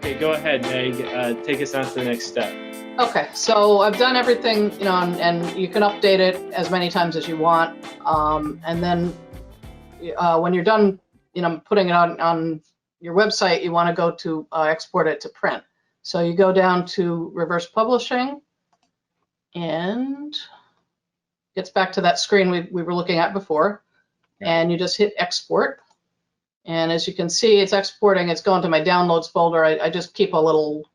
Okay, go ahead, Meg. Take us on to the next step. Okay, so I've done everything, and you can update it as many times as you want. And then when you're done, putting it on your website, you want to go to export it to print. So you go down to reverse publishing, and gets back to that screen we were looking at before, and you just hit export. And as you can see, it's exporting. It's going to my downloads folder. I just keep a little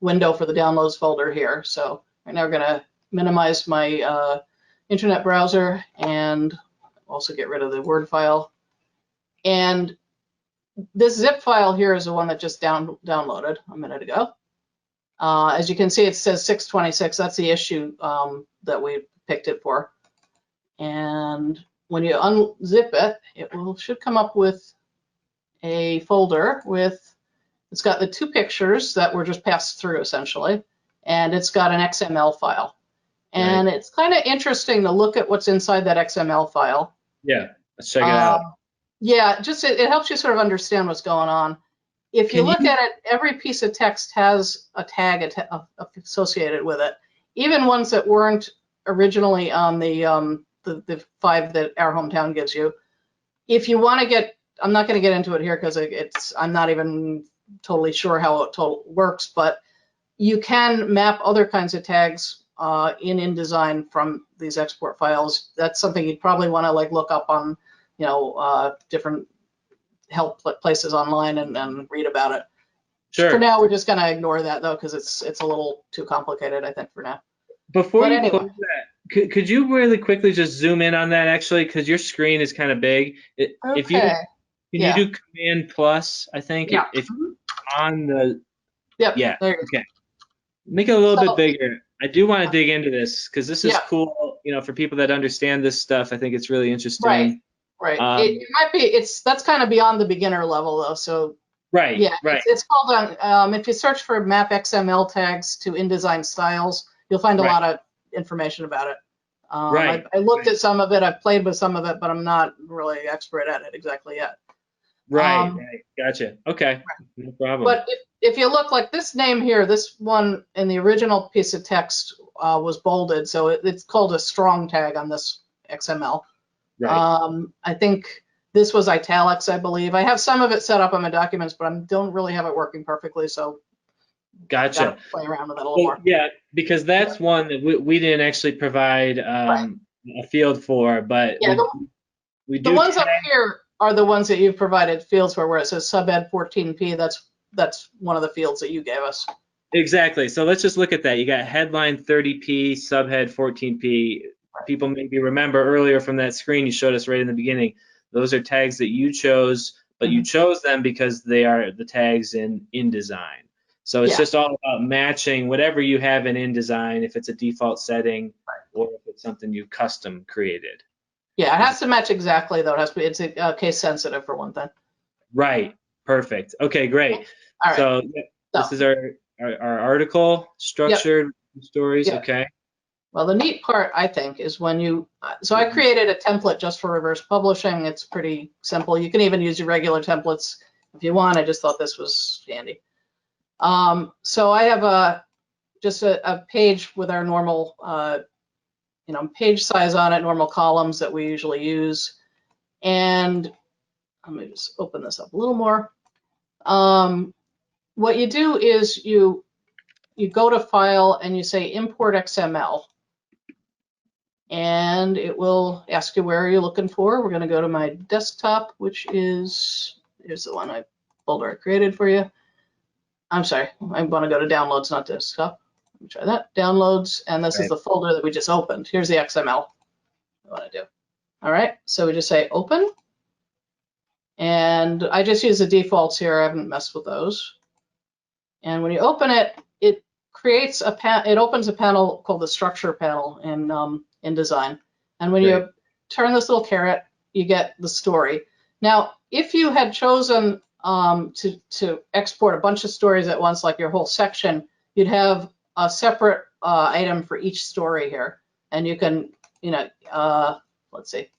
window for the downloads folder here. So right now we're going to minimize my internet browser and also get rid of the Word file. And this zip file here is the one that just downloaded a minute ago. As you can see, it says 626. That's the issue that we picked it for. And when you unzip it, it should come up with a folder with, it's got the two pictures that were just passed through essentially, and it's got an XML file. And it's kind of interesting to look at what's inside that XML file. Yeah, let's check it out. Yeah, just it helps you sort of understand what's going on. If you look at it, every piece of text has a tag associated with it, even ones that weren't originally on the 5 that Our Hometown gives you. If you want to get, I'm not going to get into it here because I'm not even totally sure how it works, but you can map other kinds of tags in InDesign from these export files. That's something you'd probably want to look up on, different help places online and read about it. Sure. For now, we're just going to ignore that though, because it's a little too complicated, I think, for now. Before you close that, could you really quickly just zoom in on that actually, because your screen is kind of big. If you you do Command plus, I think, if on the okay, make it a little bit bigger. I do want to dig into this because this is cool, for people that understand this stuff. I think it's really interesting. Right. It might be. That's kind of beyond the beginner level though. So right. It's called if you search for map XML tags to InDesign styles, you'll find a lot of information about it. I looked at some of it. I've played with some of it, but I'm not really expert at it exactly yet. Right. Gotcha. Okay. No problem. But if you look like this name here, this one in the original piece of text was bolded, so it's called a strong tag on this XML. Right. I think this was italics, I believe. I have some of it set up on my documents, but I don't really have it working perfectly, so gotcha. Play around with it a little more. Yeah, because that's one that we didn't actually provide a field for, but we do. The ones up here are the ones that you've provided fields for, where it says subhead 14p. That's one of the fields that you gave us. Exactly. So let's just look at that. You got headline 30p, subhead 14p. People maybe remember earlier from that screen you showed us right in the beginning. Those are tags that you chose, but you chose them because they are the tags in InDesign. So it's just all about matching whatever you have in InDesign, if it's a default setting or if it's something you've custom created. Yeah, it has to match exactly though. It has to be, it's case sensitive for one thing. Right. Perfect. Okay, great. All right. So this is our article, structured stories. Okay. Well, the neat part, I think, is when so I created a template just for reverse publishing. It's pretty simple. You can even use your regular templates if you want. I just thought this was handy. So I have just a page with our normal, page size on it, normal columns that we usually use. And let me just open this up a little more. What you do is you go to File and you say Import XML. And it will ask you where you're looking for. We're going to go to my desktop, which is, here's the folder I created for you. I'm sorry, I want to go to downloads, not desktop. Let me try that. Downloads, and this is the folder that we just opened. Here's the XML I want to do. All right, so we just say open. And I just use the defaults here. I haven't messed with those. And when you open it, it creates it opens a panel called the structure panel in InDesign. And when you turn this little caret, you get the story. Now, if you had chosen to export a bunch of stories at once, like your whole section, you'd have a separate item for each story here. And you can, let's see.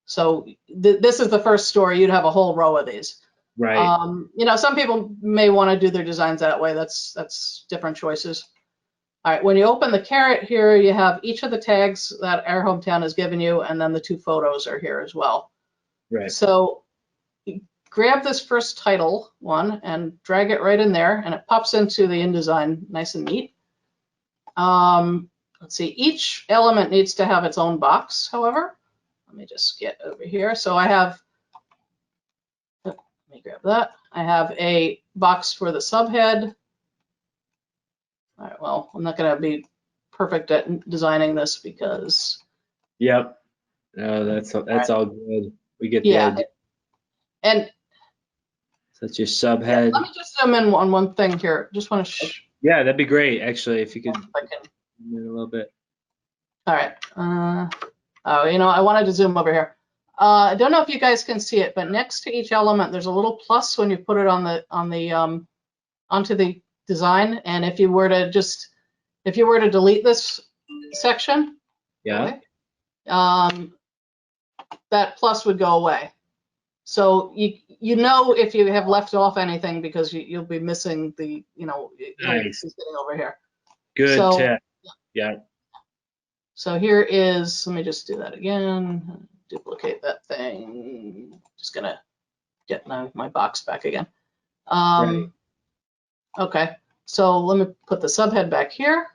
So this is the first story. You'd have a whole row of these. Right. You know, some people may want to do their designs that way. That's different choices. All right, when you open the caret here, you have each of the tags that Our Hometown has given you, and then the 2 photos are here as well. Right. So you grab this first title one and drag it right in there, and it pops into the InDesign nice and neat. Let's see, each element needs to have its own box, however. Let me just get over here. So I have, let me grab that. I have a box for the subhead. All right, well, I'm not going to be perfect at designing this because. Yep. No, that's all good. We get the Yeah, idea. and So that's your yeah, subhead. let me just zoom in on one thing here. Just want to. Yeah, that'd be great, actually, if you could If I can. zoom in a little bit. All right. Oh, you know, I wanted to zoom over here. I don't know if you guys can see it, but next to each element, there's a little plus when you put it on the onto the design. And if you were to delete this section, Yeah. that plus would go away. So you know if you have left off anything because you'll be missing the, you know, Nice. it's getting over here. Good So, tip. Yeah. So here is, let me just do that again, duplicate that thing. Just gonna get my box back again. Right. Okay, so let me put the subhead back here.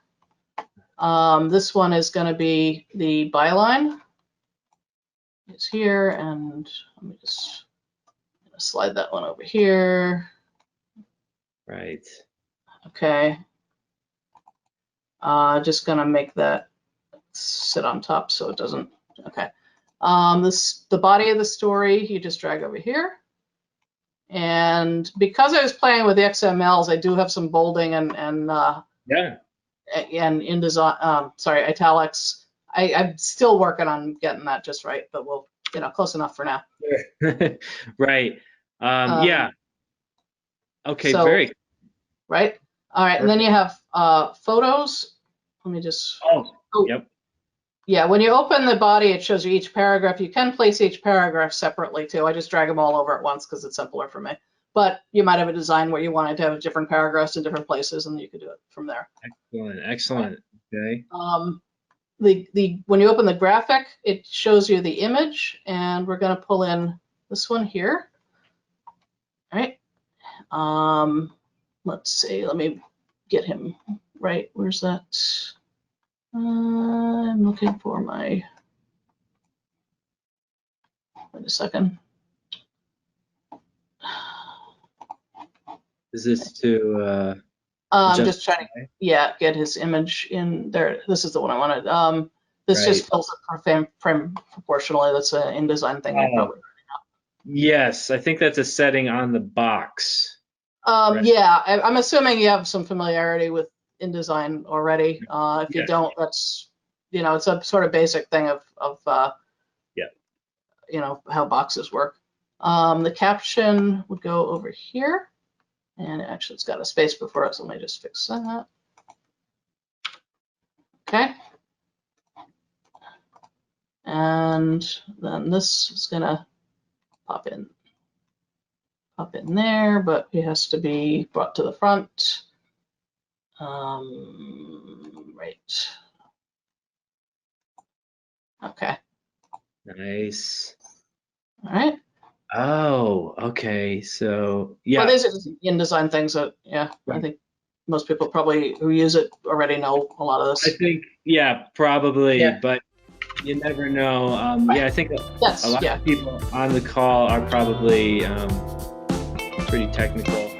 This one is gonna be the byline. It's here, and let me just slide that one over here. Right. Okay. Just gonna make that sit on top so it doesn't, okay. The body of the story, you just drag over here. And because I was playing with the XMLs, I do have some bolding and Yeah. InDesign, sorry, italics. I'm still working on getting that just right, but we'll, you know, close enough for now. Right. Yeah. Okay. So, very. Right. All right. And then you have photos. Let me just. Oh. Yep. Yeah, when you open the body, it shows you each paragraph. You can place each paragraph separately too. I just drag them all over at once because it's simpler for me. But you might have a design where you wanted to have different paragraphs in different places, and you could do it from there. Excellent. Excellent. Okay. When you open the graphic, it shows you the image, and we're going to pull in this one here. All right. Let's see. Let me get him right. Where's that? I'm looking for my. Wait a second. Is this to I'm just trying to, get his image in there. This is the one I wanted. This just fills it frame proportionally. That's an InDesign thing. Probably. Yes, I think that's a setting on the box. Right. Yeah, I'm assuming you have some familiarity with InDesign already. If you don't, that's, you know, it's a sort of basic thing of you know, how boxes work. The caption would go over here. And actually, it's got a space before it, so let me just fix that. Okay. And then this is gonna pop in there, but it has to be brought to the front. Right. Okay. Nice. All right. Oh, okay. So yeah. Well, these are just InDesign things that, I think most people probably who use it already know a lot of this. I think, probably, but you never know. I think a lot of people on the call are probably pretty technical.